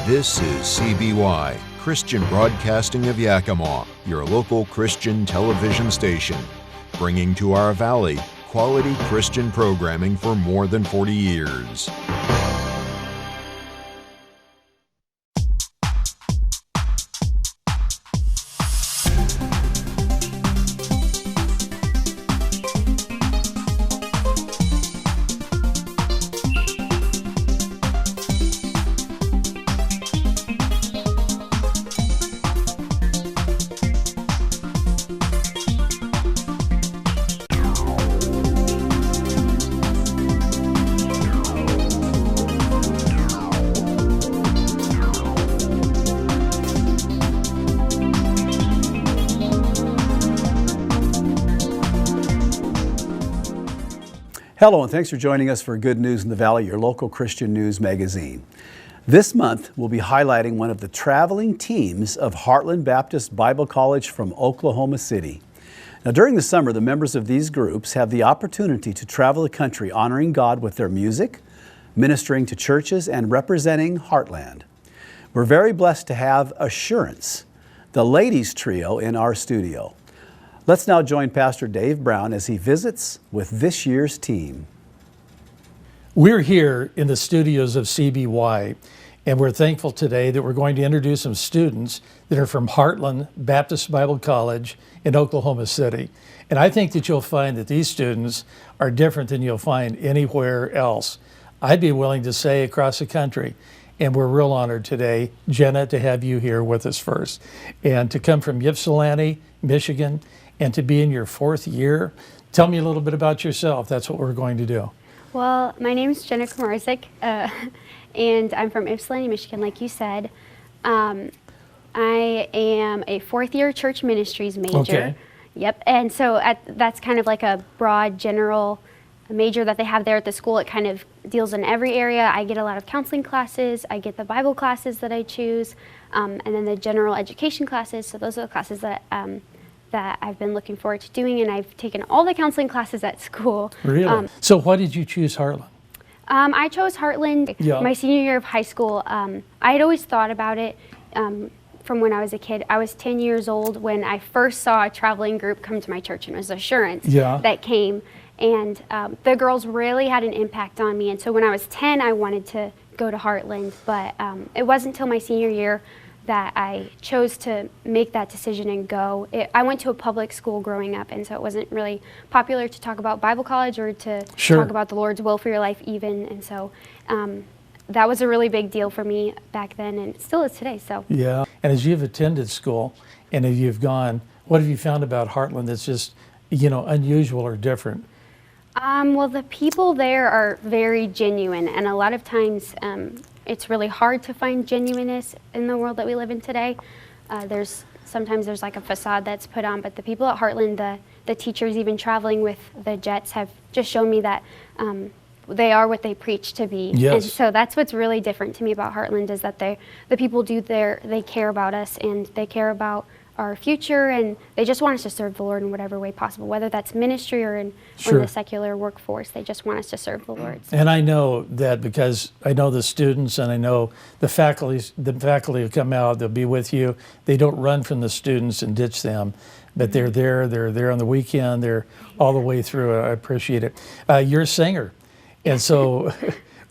This is CBY, Christian Broadcasting of Yakima, your local Christian television station, bringing to our valley quality Christian programming for more than 40 years. Hello, and thanks for joining us for Good News in the Valley, your local Christian news magazine. This month, we'll be highlighting one of the traveling teams of Heartland Baptist Bible College from Oklahoma City. Now, during the summer, the members of these groups have the opportunity to travel the country honoring God with their music, ministering to churches, and representing Heartland. We're very blessed to have Assurance, the ladies trio, in our studio. Let's now join Pastor Dave Brown as he visits with this year's team. We're here in the studios of CBY, and we're thankful today that we're going to introduce some students that are from Heartland Baptist Bible College in Oklahoma City. And I think that you'll find that these students are different than you'll find anywhere else. I'd be willing to say across the country. And we're real honored today, Jenna, to have you here with us first. And to come from Ypsilanti, Michigan, and to be in your fourth year. Tell me a little bit about yourself. That's what we're going to do. Well, my name is Jenna Kramarczyk, and I'm from Ypsilanti, Michigan, like you said. I am a fourth-year church ministries major. Okay. Yep, and so that's kind of like a broad, general major that they have there at the school. It kind of deals in every area. I get a lot of counseling classes. I get the Bible classes that I choose, and then the general education classes. So those are the classes that I've been looking forward to doing, and I've taken all the counseling classes at school. Really? So why did you choose Heartland? I chose Heartland my senior year of high school. I had always thought about it from when I was a kid. I was 10 years old when I first saw a traveling group come to my church, and it was Assurance that came. And the girls really had an impact on me. And so when I was 10, I wanted to go to Heartland, but it wasn't until my senior year that I chose to make that decision and go. I went to a public school growing up, and so it wasn't really popular to talk about Bible college or to talk about the Lord's will for your life even. And so that was a really big deal for me back then, and it still is today. So yeah, and as you've attended school and as you've gone, what have you found about Heartland that's just, unusual or different? Well, the people there are very genuine, and a lot of times it's really hard to find genuineness in the world that we live in today. Sometimes there's like a facade that's put on, but the people at Heartland, the teachers even traveling with the Jets have just shown me that they are what they preach to be. Yes. And so that's what's really different to me about Heartland is that the people they care about us, and they care about our future, and they just want us to serve the Lord in whatever way possible, whether that's ministry or in the secular workforce. They just want us to serve the Lord. And I know that because I know the students and I know the faculty who come out, they'll be with you. They don't run from the students and ditch them, but they're there on the weekend, they're all the way through. I appreciate it. You're a singer, and so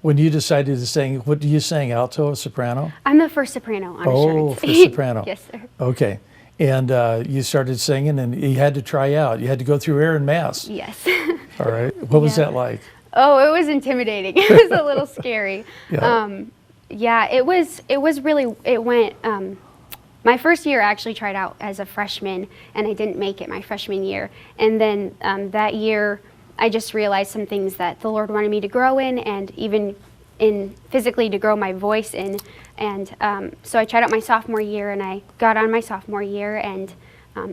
when you decided to sing, what do you sing, alto or soprano? I'm the first soprano on Assurance. Oh, first soprano. Yes, sir. Okay. And you started singing, and you had to try out. You had to go through air and mass. Yes. All right. What was that like? Oh, it was intimidating. It was a little scary. It was really, it went, my first year I actually tried out as a freshman, and I didn't make it my freshman year. And then that year, I just realized some things that the Lord wanted me to grow in, and even in physically to grow my voice in. And so I tried out my sophomore year, and I got on my sophomore year, and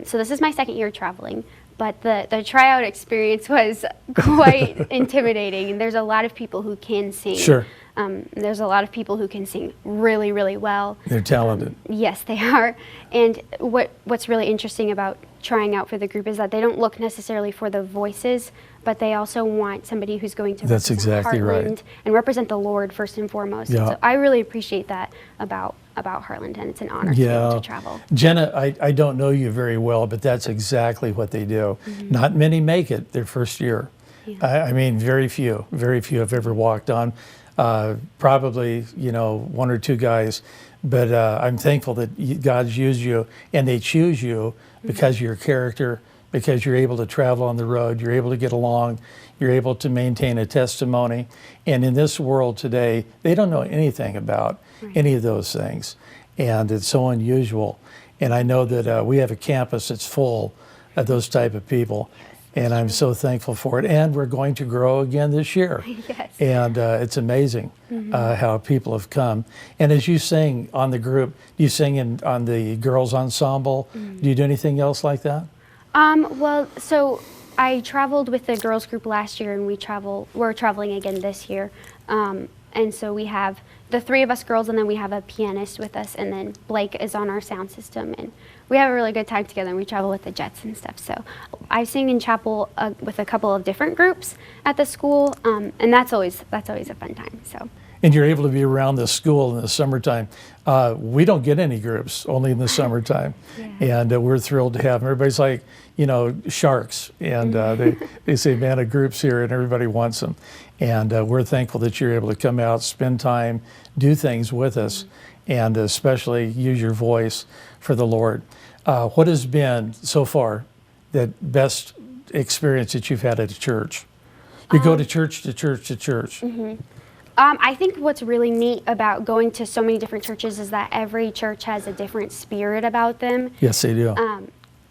so this is my second year traveling. But the tryout experience was quite intimidating, and there's a lot of people who can sing. Sure. There's a lot of people who can sing really, really well. They're talented. Yes, they are. And what's really interesting about trying out for the group is that they don't look necessarily for the voices but they also want somebody who's going to That's represent exactly Heartland right. and represent the Lord first and foremost. Yeah. And so I really appreciate that about Heartland, and it's an honor to be able to travel. Jenna, I don't know you very well, but that's exactly what they do. Not many make it their first year. I mean, very few have ever walked on. Probably, one or two guys. But I'm thankful that God's used you, and they choose you because of your character, because you're able to travel on the road, you're able to get along, you're able to maintain a testimony. And in this world today, they don't know anything about any of those things. And it's so unusual. And I know that we have a campus that's full of those type of people. And I'm so thankful for it. And we're going to grow again this year. Yes. And it's amazing how people have come. And as you sing on the group, do you sing on the girls' ensemble? Do you do anything else like that? Well, so I traveled with the girls group last year, and we're traveling again this year. And so we have the three of us girls, and then we have a pianist with us, and then Blake is on our sound system, and we have a really good time together, and we travel with the Jets and stuff. So I sing in chapel with a couple of different groups at the school, and that's always a fun time. So. And you're able to be around the school in the summertime. We don't get any groups, only in the summertime. And we're thrilled to have them. Everybody's like, sharks. And they say, man, a group's here, and everybody wants them. And we're thankful that you're able to come out, spend time, do things with us, and especially use your voice for the Lord. What has been, so far, the best experience that you've had at a church? You go to church to church to church. I think what's really neat about going to so many different churches is that every church has a different spirit about them. Yes, they do.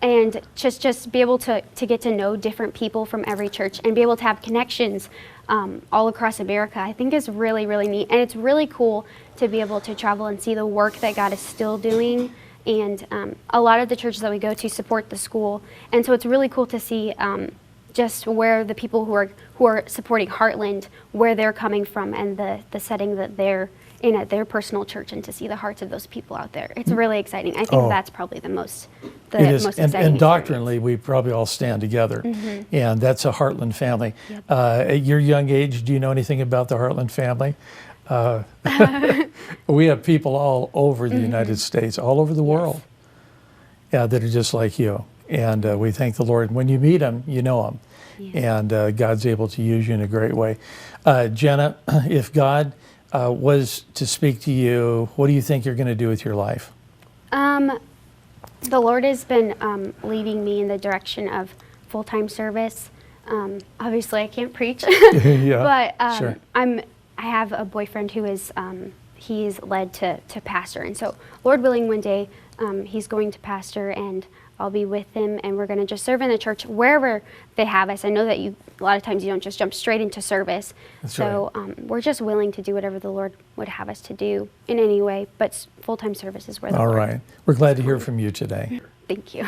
And just be able to get to know different people from every church and be able to have connections all across America, I think is really, really neat. And it's really cool to be able to travel and see the work that God is still doing. And a lot of the churches that we go to support the school. And so it's really cool to see just where the people who are supporting Heartland, where they're coming from, and the setting that they're in at their personal church, and to see the hearts of those people out there. It's really exciting. I think that's probably the most exciting. And doctrinally, we probably all stand together, and that's a Heartland family. At your young age, do you know anything about the Heartland family? We have people all over the United States, all over the world, that are just like you. And we thank the Lord. When you meet them, you know them. And God's able to use you in a great way. Jenna, if God was to speak to you, what do you think you're going to do with your life? The Lord has been leading me in the direction of full-time service. Obviously, I can't preach, but sure. I have a boyfriend who is he is led to pastor, and so Lord willing, one day he's going to pastor, and I'll be with him, and we're going to just serve in the church wherever they have us. I know that a lot of times you don't just jump straight into service. That's so right. We're just willing to do whatever the Lord would have us to do in any way, but full-time service is where the All Lord. right. We're glad to hear from you today. Thank you.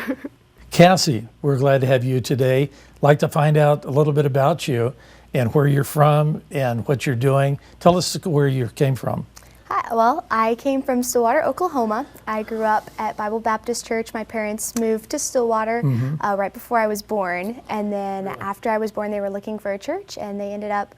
Kassie, we're glad to have you today. Like to find out a little bit about you and where you're from and what you're doing. Tell us where you came from. Hi, well, I came from Stillwater, Oklahoma. I grew up at Bible Baptist Church. My parents moved to Stillwater right before I was born. And then after I was born, they were looking for a church, and they ended up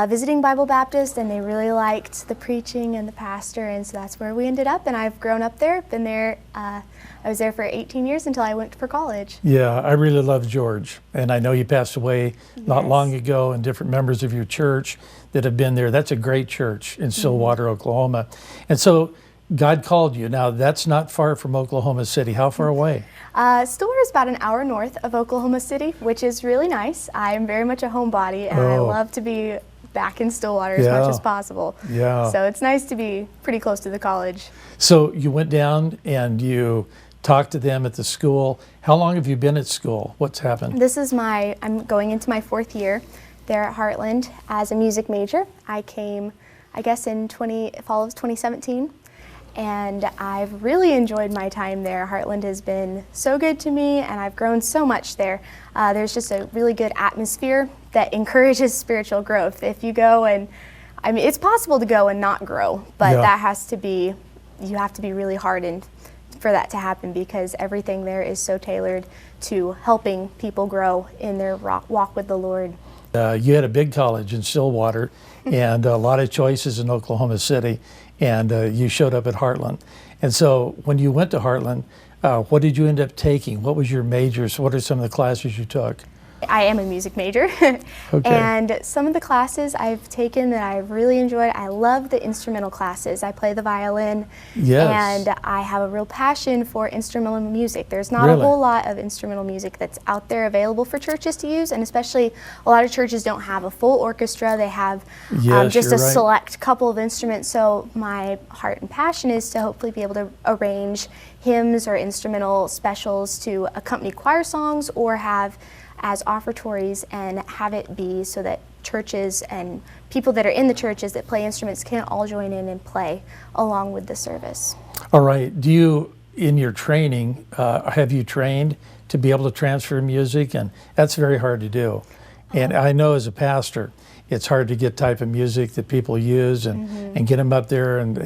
visiting Bible Baptist, and they really liked the preaching and the pastor, and so that's where we ended up. And I've grown up there, been there. I was there for 18 years until I went for college. Yeah, I really love George, and I know he passed away not long ago, and different members of your church that have been there. That's a great church in Stillwater, Oklahoma. And so God called you. Now, that's not far from Oklahoma City. How far away? Stillwater is about an hour north of Oklahoma City, which is really nice. I am very much a homebody, and I love to be back in Stillwater as much as possible. Yeah. So it's nice to be pretty close to the college. So you went down and you talked to them at the school. How long have you been at school? What's happened? This is I'm going into my 4th year there at Heartland as a music major. I came, I guess, in fall of 2017. And I've really enjoyed my time there. Heartland has been so good to me, and I've grown so much there. There's just a really good atmosphere that encourages spiritual growth. If you go and, I mean, it's possible to go and not grow, but that has to be, you have to be really hardened for that to happen, because everything there is so tailored to helping people grow in their walk with the Lord. You had a big college in Stillwater and a lot of choices in Oklahoma City, and you showed up at Heartland. And so when you went to Heartland, what did you end up taking? What was your majors? What are some of the classes you took? I am a music major, and some of the classes I've taken that I really enjoyed, I love the instrumental classes. I play the violin, and I have a real passion for instrumental music. There's not a whole lot of instrumental music that's out there available for churches to use, and especially a lot of churches don't have a full orchestra. They have just a select couple of instruments. So my heart and passion is to hopefully be able to arrange hymns or instrumental specials to accompany choir songs, or have as offertories, and have it be so that churches and people that are in the churches that play instruments can all join in and play along with the service. All right. Do you, in your training, have you trained to be able to transfer music? And that's very hard to do. And I know as a pastor, it's hard to get type of music that people use and get them up there, and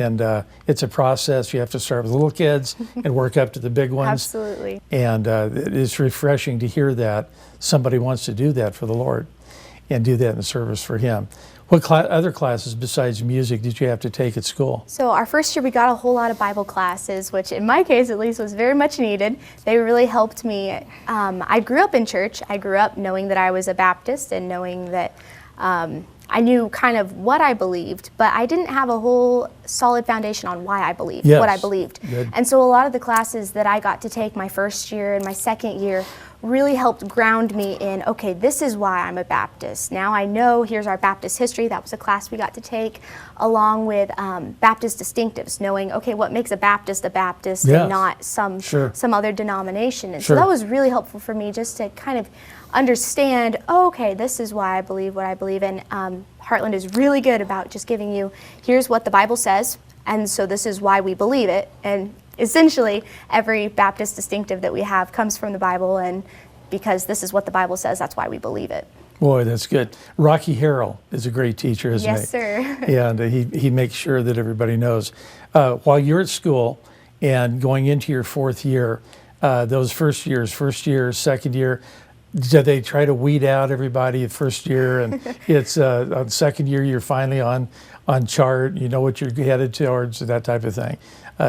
it's a process. You have to start with little kids and work up to the big ones. Absolutely. And it's refreshing to hear that somebody wants to do that for the Lord and do that in service for Him. What other classes besides music did you have to take at school? So our first year we got a whole lot of Bible classes, which in my case at least was very much needed. They really helped me. I grew up in church. I grew up knowing that I was a Baptist and knowing that I knew kind of what I believed, but I didn't have a whole solid foundation on why I believed what I believed. Good. And so a lot of the classes that I got to take my first year and my second year really helped ground me in, okay, this is why I'm a Baptist. Now I know, here's our Baptist history. That was a class we got to take, along with Baptist distinctives, knowing, okay, what makes a Baptist and not some other denomination. And so that was really helpful for me, just to kind of understand, oh, okay, this is why I believe what I believe. And Heartland is really good about just giving you, here's what the Bible says, and so this is why we believe it. And essentially, every Baptist distinctive that we have comes from the Bible, and because this is what the Bible says, that's why we believe it. Boy, that's good. Rocky Harrell is a great teacher, isn't he? Yes, sir. And he makes sure that everybody knows. While you're at school and going into your fourth year, those first year, second year, did they try to weed out everybody at first year, and it's on second year you're finally on chart, you know what you're headed towards, that type of thing?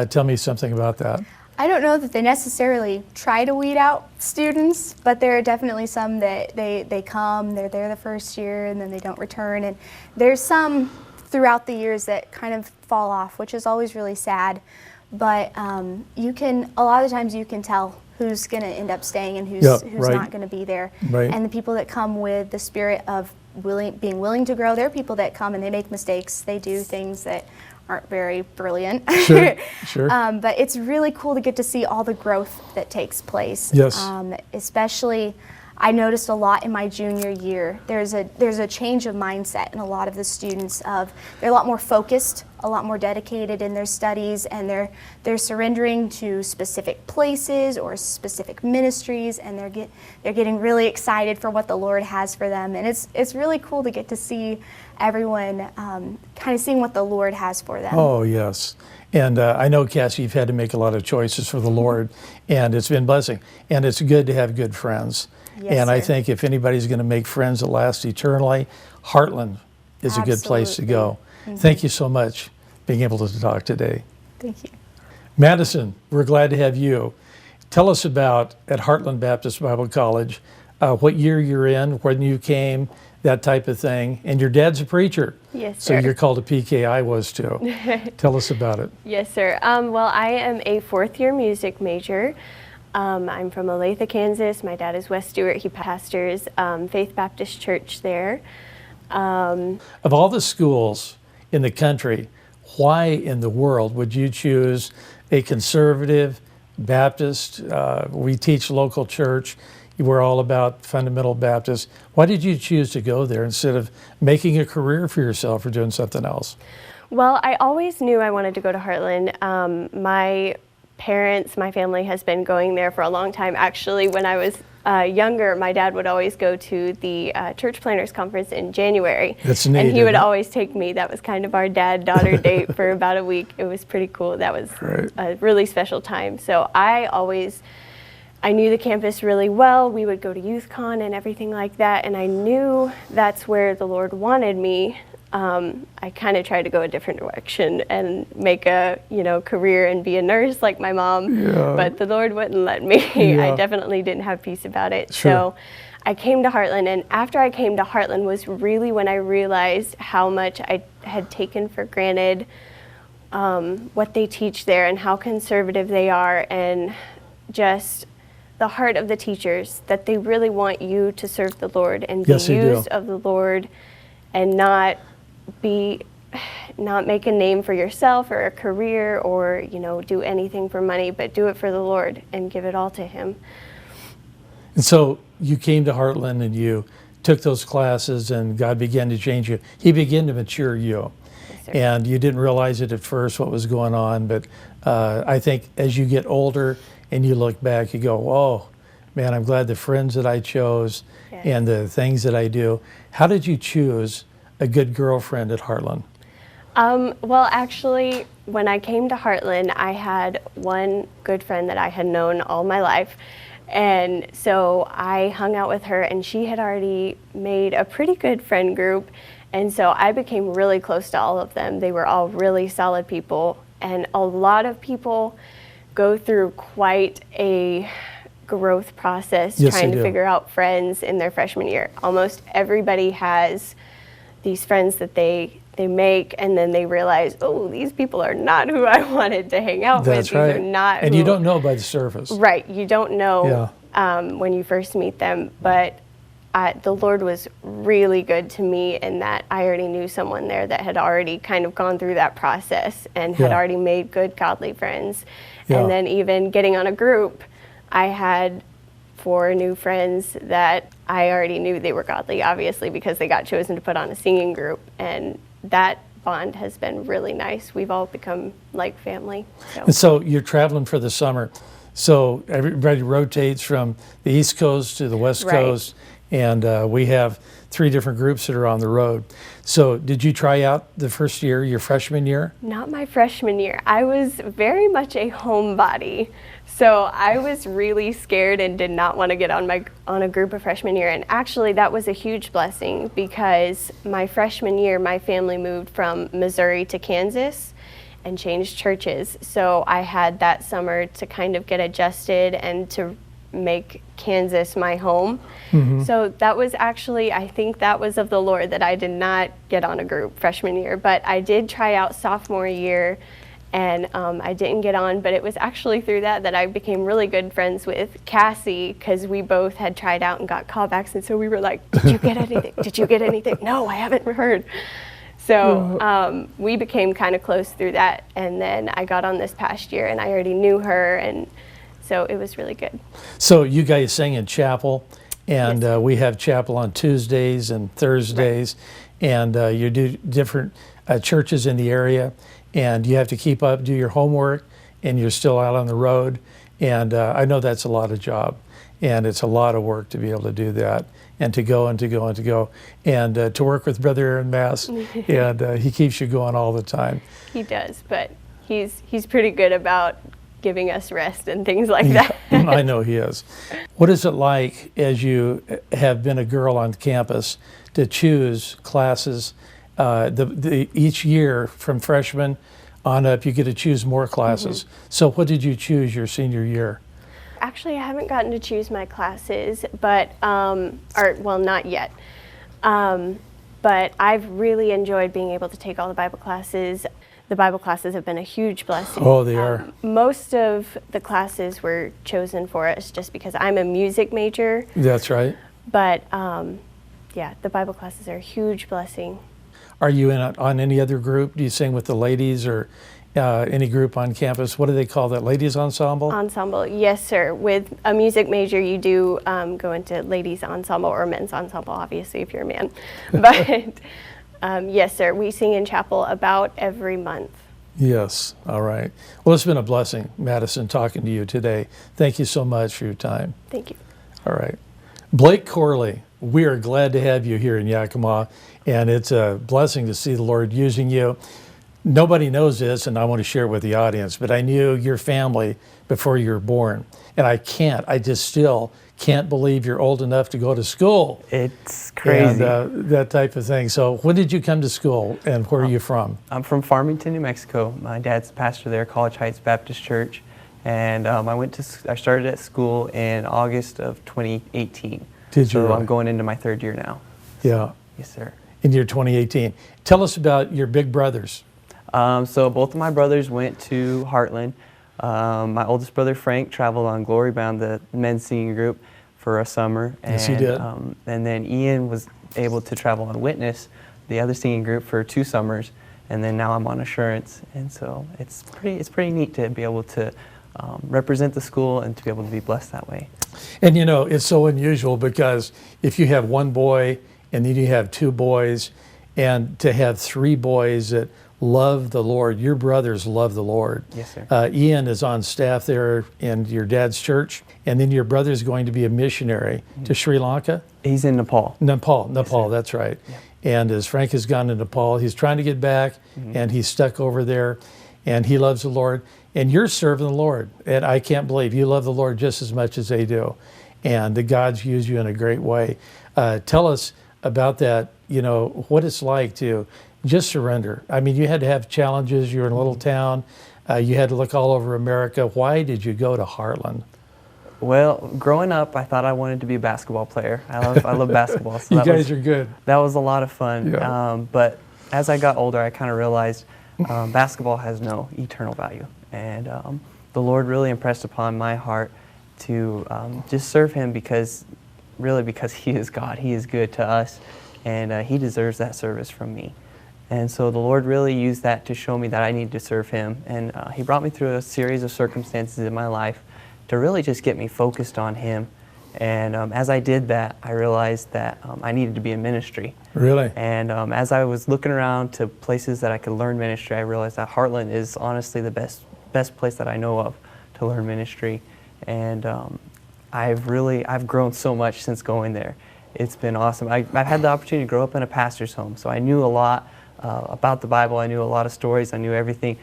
Tell me something about that. I don't know that they necessarily try to weed out students, but there are definitely some that they come, they're there the first year, and then they don't return. And there's some throughout the years that kind of fall off, which is always really sad. But a lot of times you can tell who's going to end up staying and who's not going to be there. Right. And the people that come with the spirit of being willing to grow, there are people that come and they make mistakes. They do things that aren't very brilliant. Sure. But it's really cool to get to see all the growth that takes place. Yes. Especially, I noticed a lot in my junior year. There's a change of mindset in a lot of the students. They're a lot more focused, a lot more dedicated in their studies, and they're surrendering to specific places or specific ministries, and they're getting really excited for what the Lord has for them. And it's really cool to get to see everyone kind of seeing what the Lord has for them. Oh, yes. And I know, Kassie, you've had to make a lot of choices for the Lord, and it's been a blessing. And it's good to have good friends. Yes, and sir. I think if anybody's going to make friends that last eternally, Heartland is a good place to go. Mm-hmm. Thank you so much for being able to talk today. Thank you. Madison, we're glad to have you. Tell us about at Heartland Baptist Bible College, what year you're in, when you came, that type of thing. And your dad's a preacher. Yes, so sir. you're called a PK. I was too. Tell us about it. Yes, sir. Well, I am a fourth-year music major. I'm from Olathe, Kansas. My dad is Wes Stewart. He pastors Faith Baptist Church there. Of all the schools in the country, why in the world would you choose a conservative Baptist? We teach local church. We're all about fundamental Baptists. Why did you choose to go there instead of making a career for yourself or doing something else? Well, I always knew I wanted to go to Heartland. My family has been going there for a long time. Actually, when I was younger, my dad would always go to the church planners conference in January. That's neat. And he would always take me. That was kind of our dad-daughter date for about a week. It was pretty cool. That was a really special time. So I knew the campus really well. We would go to YouthCon and everything like that, and I knew that's where the Lord wanted me. I kind of tried to go a different direction and make a career and be a nurse like my mom, but the Lord wouldn't let me. I definitely didn't have peace about it. So I came to Heartland, and after I came to Heartland was really when I realized how much I had taken for granted what they teach there and how conservative they are, and just the heart of the teachers, that they really want you to serve the Lord and be used of the Lord and not make a name for yourself or a career or do anything for money, but do it for the Lord and give it all to Him. And so you came to Heartland and you took those classes and God began to change you. He began to mature you. Yes, sir. And you didn't realize it at first what was going on, but I think as you get older and you look back, you go, whoa, man, I'm glad the friends that I chose and the things that I do. How did you choose a good girlfriend at Heartland? Well, actually, when I came to Heartland, I had one good friend that I had known all my life. And so I hung out with her, and she had already made a pretty good friend group. And so I became really close to all of them. They were all really solid people. And a lot of people go through quite a growth process trying to figure out friends in their freshman year. Almost everybody has these friends that they make, and then they realize, oh, these people are not who I wanted to hang out with. These are not and you don't know by the surface. Right, you don't know when you first meet them, but the Lord was really good to me in that I already knew someone there that had already kind of gone through that process and had already made good godly friends. And then even getting on a group, I had 4 new friends that I already knew they were godly, obviously, because they got chosen to put on a singing group. And that bond has been really nice. We've all become like family. And so you're traveling for the summer. So everybody rotates from the East Coast to the West Coast. And we have 3 different groups that are on the road. So did you try out the first year, your freshman year? Not my freshman year. I was very much a homebody. So I was really scared and did not want to get on a group of freshman year. And actually that was a huge blessing, because my freshman year, my family moved from Missouri to Kansas and changed churches. So I had that summer to kind of get adjusted and to make Kansas my home. So that was actually, I think that was of the Lord that I did not get on a group freshman year, but I did try out sophomore year, and I didn't get on, but it was actually through that I became really good friends with Kassie, because we both had tried out and got callbacks, and so we were like, did you get anything? Did you get anything? No, I haven't heard. So we became kind of close through that, and then I got on this past year, and I already knew her, and so it was really good. So you guys sing in chapel, and we have chapel on Tuesdays and Thursdays, and you do different churches in the area, and you have to keep up, do your homework, and you're still out on the road. And I know that's a lot of job, and it's a lot of work to be able to do that, and to go and to go and to go, and to work with Brother Aaron Mass, and he keeps you going all the time. He does, but he's pretty good about giving us rest and things like that. I know he is. What is it like, as you have been a girl on campus, to choose classes? Each year from freshman on up, you get to choose more classes. So what did you choose your senior year? Actually, I haven't gotten to choose my classes, but, well, not yet. But I've really enjoyed being able to take all the Bible classes. The Bible classes have been a huge blessing. Oh, they are. Most of the classes were chosen for us just because I'm a music major. That's right. But yeah, the Bible classes are a huge blessing. Are you on any other group? Do you sing with the ladies, or any group on campus? What do they call that? Ladies ensemble? Ensemble, yes, sir. With a music major, you do go into ladies ensemble or men's ensemble, obviously, if you're a man. But yes, sir. We sing in chapel about every month. Yes. All right. Well, it's been a blessing, Madison, talking to you today. Thank you so much for your time. Thank you. All right. Blake Corley, we are glad to have you here in Yakima, and it's a blessing to see the Lord using you. Nobody knows this, and I want to share it with the audience, but I knew your family before you were born. And I just still can't believe you're old enough to go to school. It's crazy. And that type of thing. So when did you come to school, and where are you from? I'm from Farmington, New Mexico. My dad's the pastor there, College Heights Baptist Church. And I started at school in August of 2018. Did you? So I'm going into my third year now. Yeah. Yes, sir. In year 2018. Tell us about your big brothers. So both of my brothers went to Heartland. My oldest brother, Frank, traveled on Glory Bound, the men's singing group, for a summer. Yes, he did. And then Ian was able to travel on Witness, the other singing group, for 2 summers. And then now I'm on Assurance. And so it's pretty neat to be able to represent the school and to be able to be blessed that way. And you know, it's so unusual because if you have one boy and then you have 2 boys, and to have 3 boys that love the Lord, your brothers love the Lord. Yes, sir. Ian is on staff there in your dad's church, and then your brother's going to be a missionary to Sri Lanka? He's in Nepal. Nepal, Yes, that's right. Yeah. And as Frank has gone to Nepal, he's trying to get back, and he's stuck over there, and he loves the Lord. And you're serving the Lord, and I can't believe you love the Lord just as much as they do, and that God's used you in a great way. Tell us about that, you know, what it's like to just surrender. I mean, you had to have challenges. You're in a little town. You had to look all over America. Why did you go to Heartland? Well, growing up, I thought I wanted to be a basketball player. I love basketball. So You guys are good. That was a lot of fun. Yeah. But as I got older, I kind of realized basketball has no eternal value. And the Lord really impressed upon my heart to just serve Him because He is God. He is good to us, and He deserves that service from me. And so the Lord really used that to show me that I needed to serve Him. And He brought me through a series of circumstances in my life to really just get me focused on Him. And as I did that, I realized that I needed to be in ministry. Really? And as I was looking around to places that I could learn ministry, I realized that Heartland is honestly the best place that I know of to learn ministry. And I've grown so much since going there. It's been awesome. I've had the opportunity to grow up in a pastor's home, so I knew a lot about the Bible. I knew a lot of stories. I knew everything,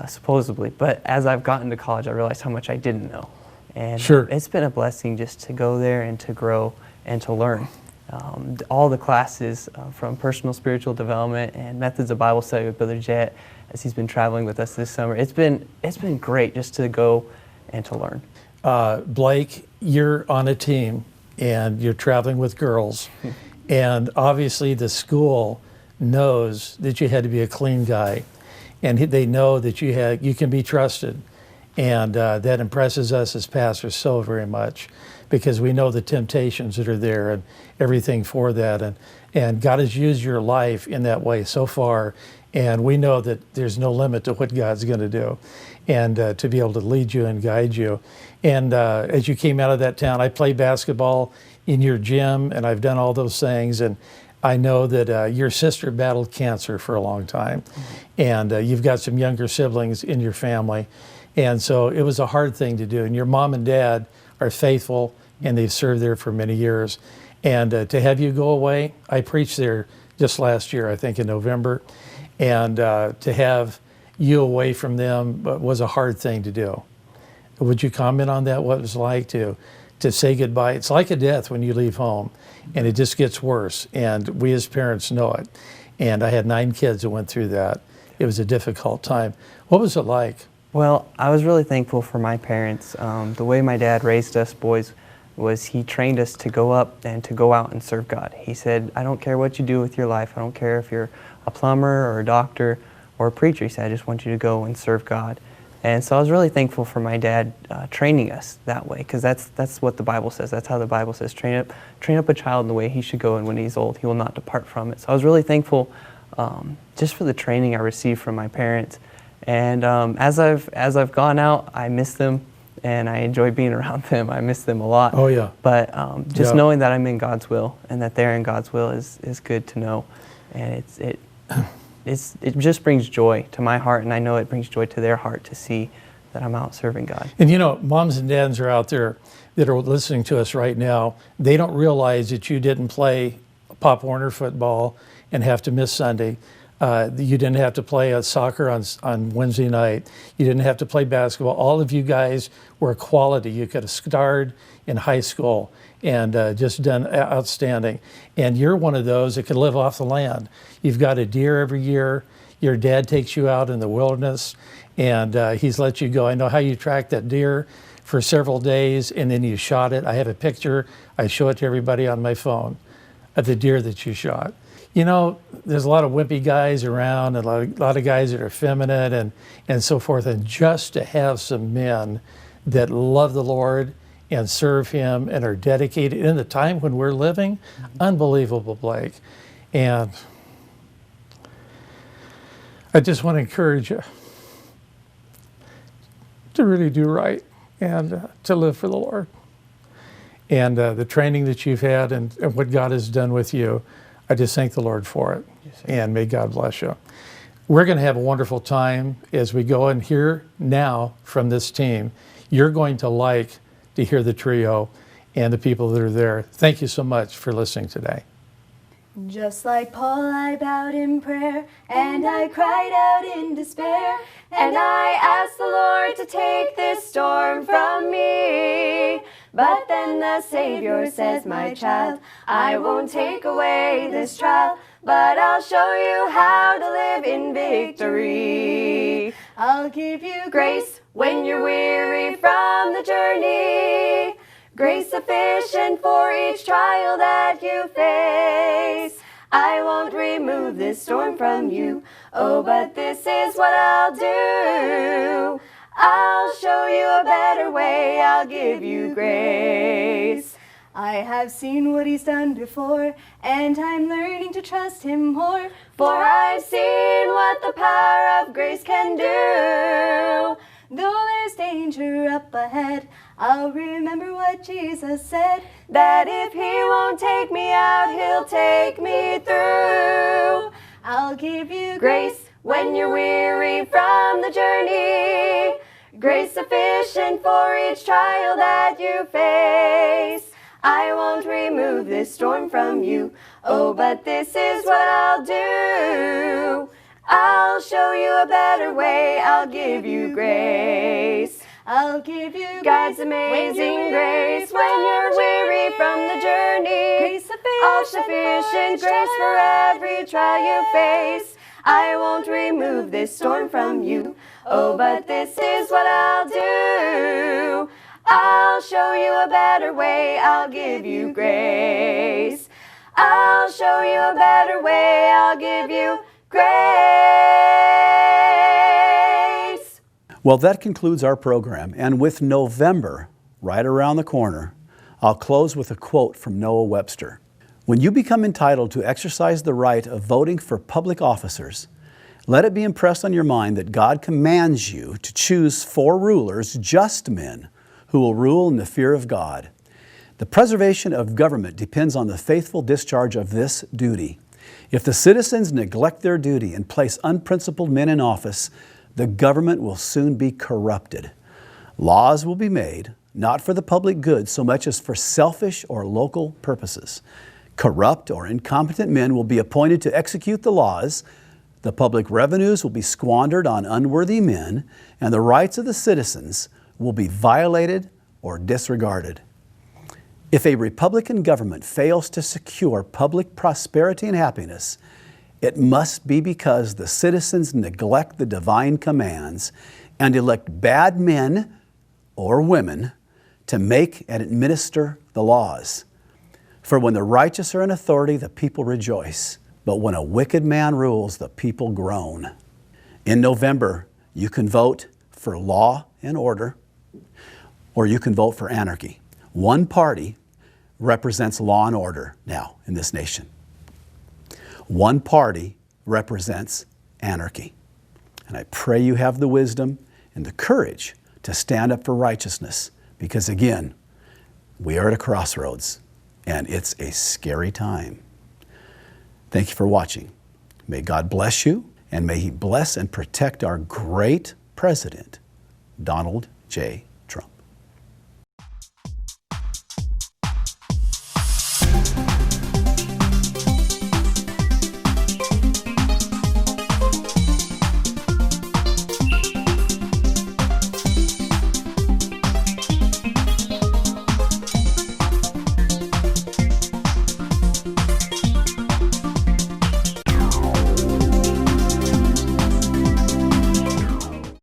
supposedly. But as I've gotten to college, I realized how much I didn't know. And Sure. It's been a blessing just to go there and to grow and to learn. All the classes from personal spiritual development and methods of Bible study with Brother Jet, as he's been traveling with us this summer. It's been great just to go and to learn. Blake, you're on a team and you're traveling with girls, and obviously the school knows that you had to be a clean guy, and they know that you can be trusted, and that impresses us as pastors so very much, because we know the temptations that are there and everything for that, and God has used your life in that way so far, and we know that there's no limit to what God's going to do, and to be able to lead you and guide you. And as you came out of that town, I played basketball in your gym, and I've done all those things, and I know that your sister battled cancer for a long time, and you've got some younger siblings in your family, and so it was a hard thing to do. And your mom and dad are faithful, and they've served there for many years. And to have you go away, I preached there just last year, I think in November, and to have you away from them was a hard thing to do. Would you comment on that, what it was like to say goodbye? It's like a death when you leave home, and it just gets worse, and we as parents know it. And I had 9 kids that went through that. It was a difficult time. What was it like? Well, I was really thankful for my parents. The way my dad raised us boys was he trained us to go up and to go out and serve God. He said, I don't care what you do with your life. I don't care if you're a plumber or a doctor or a preacher. He said, I just want you to go and serve God. And so I was really thankful for my dad training us that way, because that's what the Bible says. That's how the Bible says, train up a child in the way he should go, and when he's old, he will not depart from it. So I was really thankful just for the training I received from my parents. And as I've gone out, I miss them, and I enjoy being around them. I miss them a lot. Oh yeah. But just knowing that I'm in God's will and that they're in God's will is good to know, and it just brings joy to my heart, and I know it brings joy to their heart to see that I'm out serving God. And you know, moms and dads are out there. that are listening to us right now, they don't realize that you didn't play Pop Warner football and have to miss Sunday. You didn't have to play soccer on Wednesday night. You didn't have to play basketball. All of you guys were quality. You could have starred in high school and just done outstanding. And you're one of those that could live off the land. You've got a deer every year. Your dad takes you out in the wilderness, and he's let you go. I know how you tracked that deer for several days, and then you shot it. I have a picture. I show it to everybody on my phone of the deer that you shot. You know, there's a lot of wimpy guys around, and a lot of guys that are feminine and so forth. And just to have some men that love the Lord and serve Him and are dedicated in the time when we're living, unbelievable, Blake. And I just want to encourage you to really do right and to live for the Lord. And the training that you've had and what God has done with you, I just thank the Lord for it. Yes, and may God bless you. We're going to have a wonderful time as we go and hear now from this team. You're going to like to hear the trio and the people that are there. Thank you so much for listening today. Just like Paul, I bowed in prayer, and I cried out in despair, and I asked the Lord to take this storm from me. But then the Savior says, my child, I won't take away this trial, but I'll show you how to live in victory. I'll give you grace when you're weary from the journey, grace sufficient for each trial that you face. I won't remove this storm from you, oh, but this is what I'll do. I'll show you a better way, I'll give you grace. I have seen what He's done before, and I'm learning to trust Him more, for I've seen what the power of grace can do. Though there's danger up ahead, I'll remember what Jesus said, that if He won't take me out, He'll take me through. I'll give you grace when you're weary from the journey, grace sufficient for each trial that you face. I won't remove this storm from you, oh, but this is what I'll do. I'll show you a better way, I'll give you grace. I'll give you God's amazing grace when you're weary from the journey. Grace sufficient grace for every trial you face. I won't remove this storm from you, oh, but this is what I'll do. I'll show you a better way, I'll give you grace. I'll show you a better way, I'll give you grace. Well, that concludes our program, and with November right around the corner, I'll close with a quote from Noah Webster. When you become entitled to exercise the right of voting for public officers, let it be impressed on your mind that God commands you to choose 4 rulers, just men, who will rule in the fear of God. The preservation of government depends on the faithful discharge of this duty. If the citizens neglect their duty and place unprincipled men in office, the government will soon be corrupted. Laws will be made, not for the public good so much as for selfish or local purposes. Corrupt or incompetent men will be appointed to execute the laws. The public revenues will be squandered on unworthy men, and the rights of the citizens will be violated or disregarded. If a Republican government fails to secure public prosperity and happiness, it must be because the citizens neglect the divine commands and elect bad men or women to make and administer the laws. For when the righteous are in authority, the people rejoice. But when a wicked man rules, the people groan. In November, you can vote for law and order, or you can vote for anarchy. One party represents law and order now in this nation. One party represents anarchy. And I pray you have the wisdom and the courage to stand up for righteousness, because again, we are at a crossroads and it's a scary time. Thank you for watching. May God bless you, and may He bless and protect our great President, Donald J.